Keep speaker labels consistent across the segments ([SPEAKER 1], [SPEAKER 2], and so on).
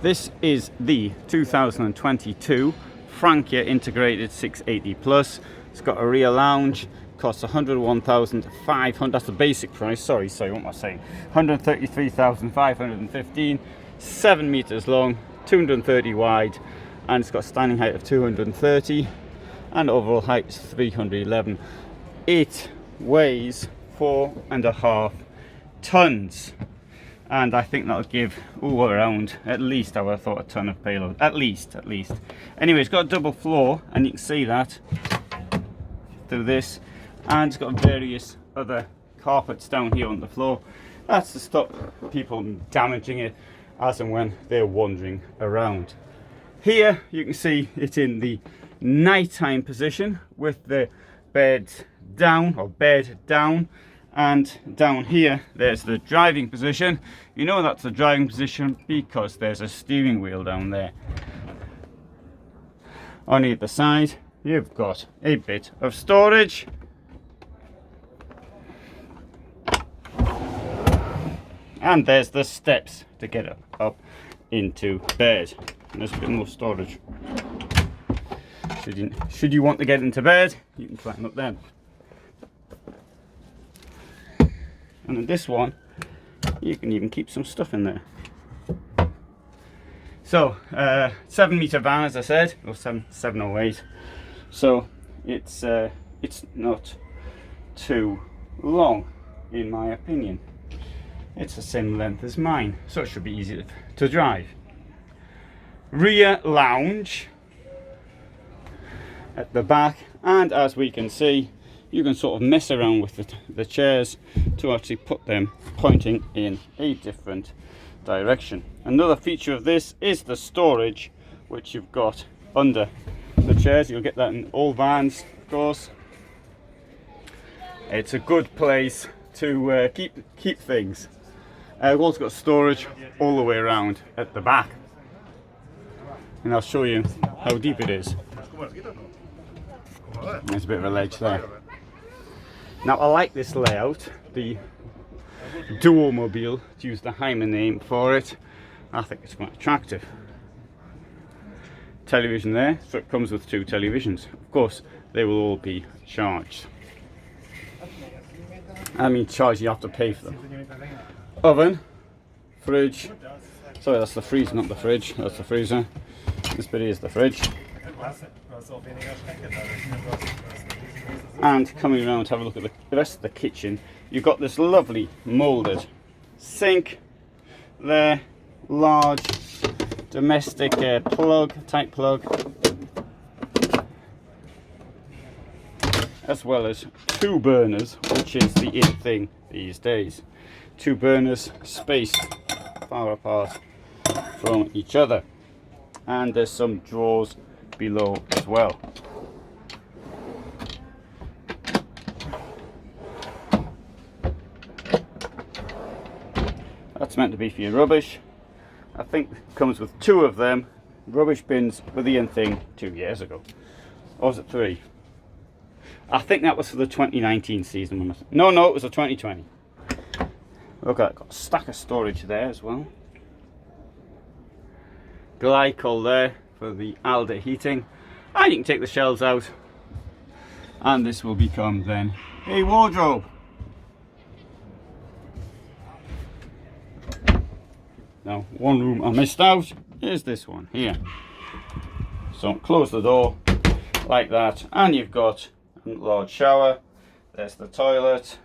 [SPEAKER 1] This is the 2022 Frankia integrated 680 plus. It's got a rear lounge, costs 101,500. That's the basic price. Sorry, what am I saying? 133,515. 7 meters long, 230 wide, and it's got standing height of 230, and overall height is 311. It weighs 4.5 tons. And I think that'll give around at least, I would have thought, a ton of payload. At least. Anyway, it's got a double floor, and you can see that through this. And it's got various other carpets down here on the floor. That's to stop people damaging it as and when they're wandering around. Here you can see it in the nighttime position with the bed down, and down here there's the driving position. You know that's the driving position because there's a steering wheel down there. On either side you've got a bit of storage, and there's the steps to get up into bed, and there's a bit more storage. Should you want to get into bed, you can climb up them. And in this one, you can even keep some stuff in there. So, 7 meter van, as I said, or 708. So it's not too long, in my opinion. It's the same length as mine, so it should be easy to drive. Rear lounge at the back, and as we can see, you can sort of mess around with the chairs to actually put them pointing in a different direction. Another feature of this is the storage, which you've got under the chairs. You'll get that in all vans, of course. It's a good place to keep things. We've also got storage all the way around at the back, and I'll show you how deep it is. There's a bit of a ledge there. Now I like this layout, the Duomobile, to use the Heimer name for it. I think it's quite attractive. Television there, so it comes with 2 televisions. Of course, they will all be charged. I mean charged, you have to pay for them. Oven, fridge, sorry that's the freezer, not the fridge, that's the freezer. This bit is the fridge. And coming around to have a look at the rest of the kitchen, you've got this lovely moulded sink there, large domestic type plug, as well as 2 burners, which is the in thing these days. 2 burners spaced far apart from each other, and there's some drawers below as well. That's meant to be for your rubbish. I think it comes with 2 of them. Rubbish bins were the in thing 2 years ago. Or was it 3? I think that was for the 2019 season. No, it was a 2020. Look at that, got a stack of storage there as well. Glycol there for the Alder heating. And you can take the shelves out. And this will become then a wardrobe. Now, one room I missed out is this one here. So close the door like that, and you've got a large shower. There's the toilet.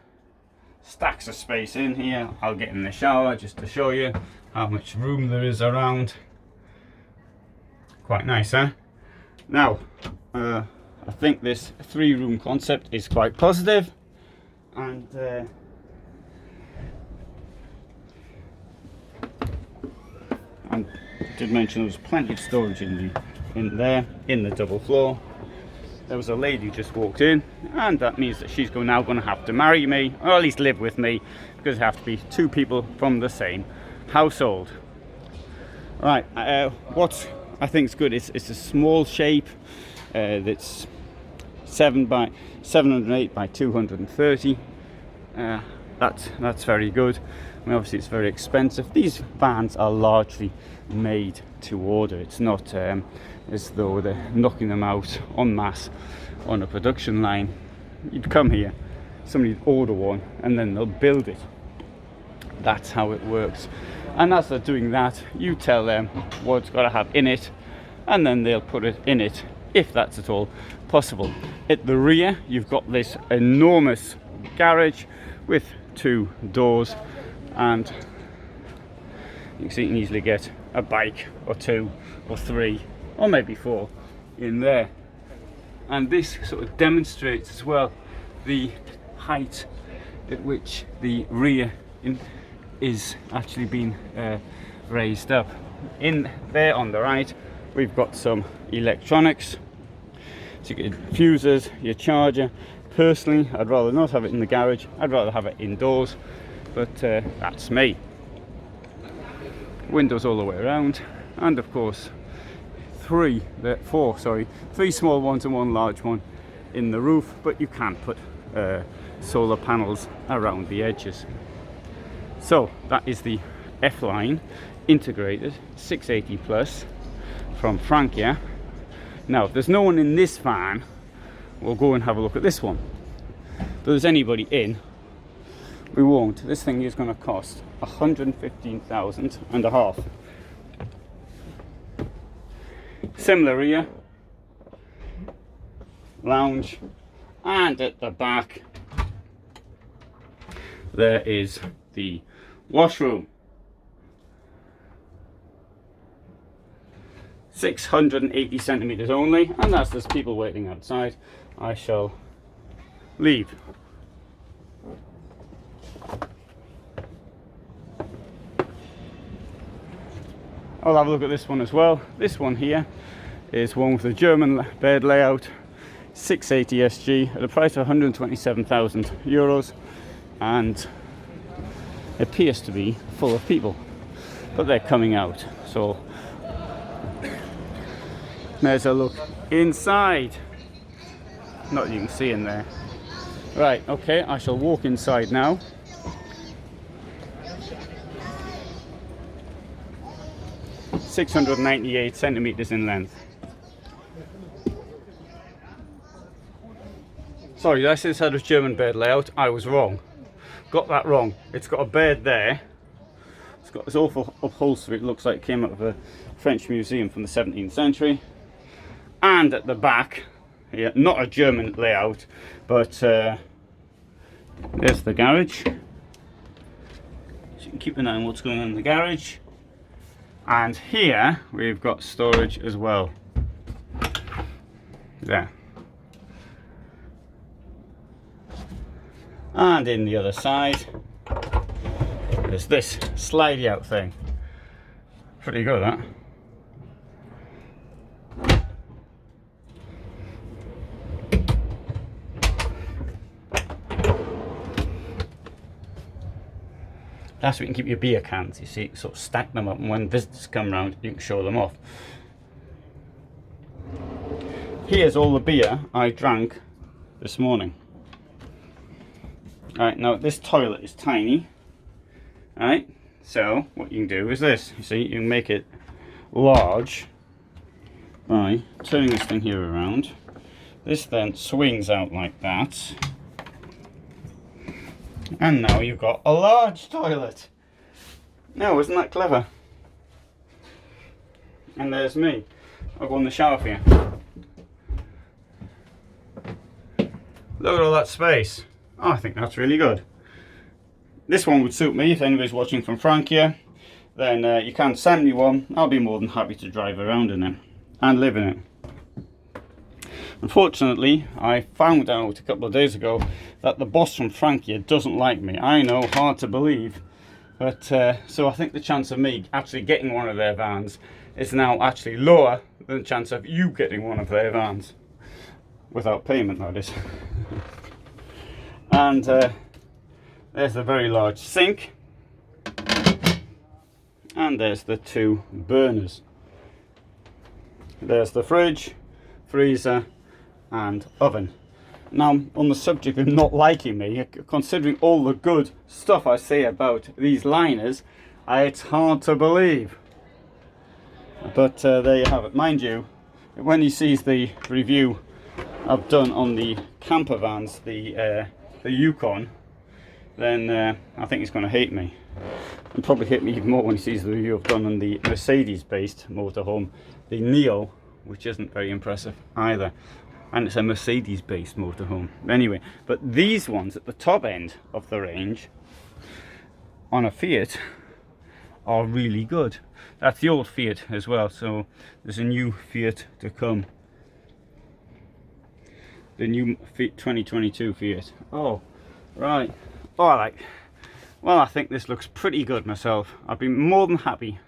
[SPEAKER 1] Stacks of space in here. I'll get in the shower just to show you how much room there is around. Quite nice, huh? Now, I think this 3-room concept is quite positive, and I did mention there was plenty of storage in there in the double floor. There was a lady who just walked in, and that means that she's now going to have to marry me, or at least live with me, because there have to be 2 people from the same household. Right, what I think is good is it's a small shape that's 708 by 230. That's very good. I mean, obviously it's very expensive. These vans are largely made to order. It's not as though they're knocking them out en masse on a production line. You'd come here, somebody'd order one, and then they'll build it. That's how it works. And as they're doing that, you tell them what it's got to have in it, and then they'll put it in it, if that's at all possible. At the rear, you've got this enormous garage with 2 doors, and you can easily get a bike or 2 or 3 or maybe 4 in there. And this sort of demonstrates as well the height at which the rear is actually being raised up. In there on the right, we've got some electronics. So you get fuses, your charger. Personally, I'd rather not have it in the garage. I'd rather have it indoors, but that's me. Windows all the way around, and of course three small ones and 1 large one in the roof, but you can put solar panels around the edges. So that is the F-Line integrated 680 plus from Frankia. Now, if there's no one in this van, we'll go and have a look at this one. If there's anybody in, we won't. This thing is going to cost 115,000 and a half. Similar rear, lounge, and at the back there is the washroom. 680 centimeters only, and as there's people waiting outside, I shall leave. I'll have a look at this one as well. This one here is one with a German bed layout, 680 SG at a price of 127,000 euros, and appears to be full of people, but they're coming out. So there's a look inside. Not that you can see in there. Right, okay, I shall walk inside now. .698 centimeters in length. Sorry, did I say this had a German bed layout? I was wrong. Got that wrong. It's got a bed there. It's got this awful upholstery. It looks like it came out of a French museum from the 17th century. And at the back, yeah, not a German layout, but there's the garage. So you can keep an eye on what's going on in the garage. And here we've got storage as well. There. And in the other side, there's this slidey out thing. Pretty good, that. That's where you can keep your beer cans, you see, sort of stack them up, and when visitors come round, you can show them off. Here's all the beer I drank this morning. Alright, now this toilet is tiny. Alright, so what you can do is this. You see, you can make it large by turning this thing here around. This then swings out like that. And now you've got a large toilet. Now, isn't that clever? And there's me. I'll go in the shower for you. Look at all that space. Oh, I think that's really good. This one would suit me if anybody's watching from Frankia. Then you can send me one. I'll be more than happy to drive around in it and live in it. Unfortunately, I found out a couple of days ago that the boss from Frankia doesn't like me. I know, hard to believe, but so I think the chance of me actually getting one of their vans is now actually lower than the chance of you getting one of their vans. Without payment, that is. And there's the very large sink. And there's the 2 burners. There's the fridge, freezer, and oven. Now, on the subject of not liking me, considering all the good stuff I say about these liners, it's hard to believe. But there you have it. Mind you, when he sees the review I've done on the camper vans, the Yukon, then I think he's going to hate me. And probably hate me even more when he sees the review I've done on the Mercedes-based motorhome, the Neo, which isn't very impressive either. And it's a Mercedes-based motorhome. Anyway, but these ones at the top end of the range on a Fiat are really good. That's the old Fiat as well, so there's a new Fiat to come. The new Fiat 2022 Fiat. Oh, right. Oh, well, I think this looks pretty good myself. I'd be more than happy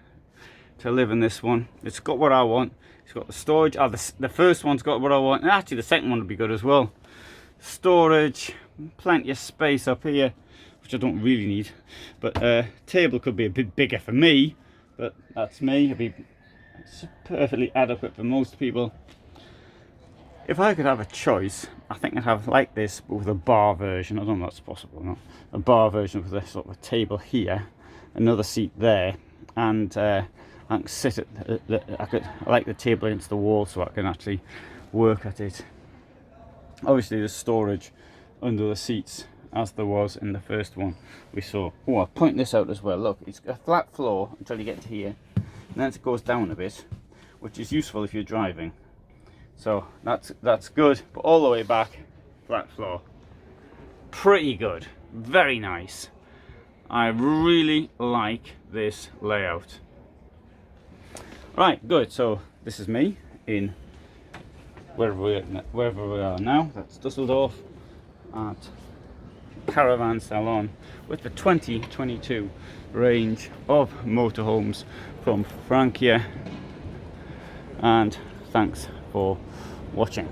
[SPEAKER 1] to live in this one. It's got what I want. It's got the storage. Oh, the first one's got what I want. And actually, the second one would be good as well. Storage, plenty of space up here, which I don't really need. But table could be a bit bigger for me, but that's me. It'd be perfectly adequate for most people. If I could have a choice, I think I'd have like this, but with a bar version. I don't know if that's possible or not. A bar version with a sort of a table here, another seat there, and I can sit at I like the table against the wall so I can actually work at it. Obviously there's storage under the seats as there was in the first one we saw. Oh, I'll point this out as well. Look, it's a flat floor until you get to here, and then it goes down a bit, which is useful if you're driving. So that's good, but all the way back, flat floor. Pretty good, very nice. I really like this layout. Right, good. So this is me in wherever we are now. That's Dusseldorf at Caravan Salon with the 2022 range of motorhomes from Frankia. And thanks for watching.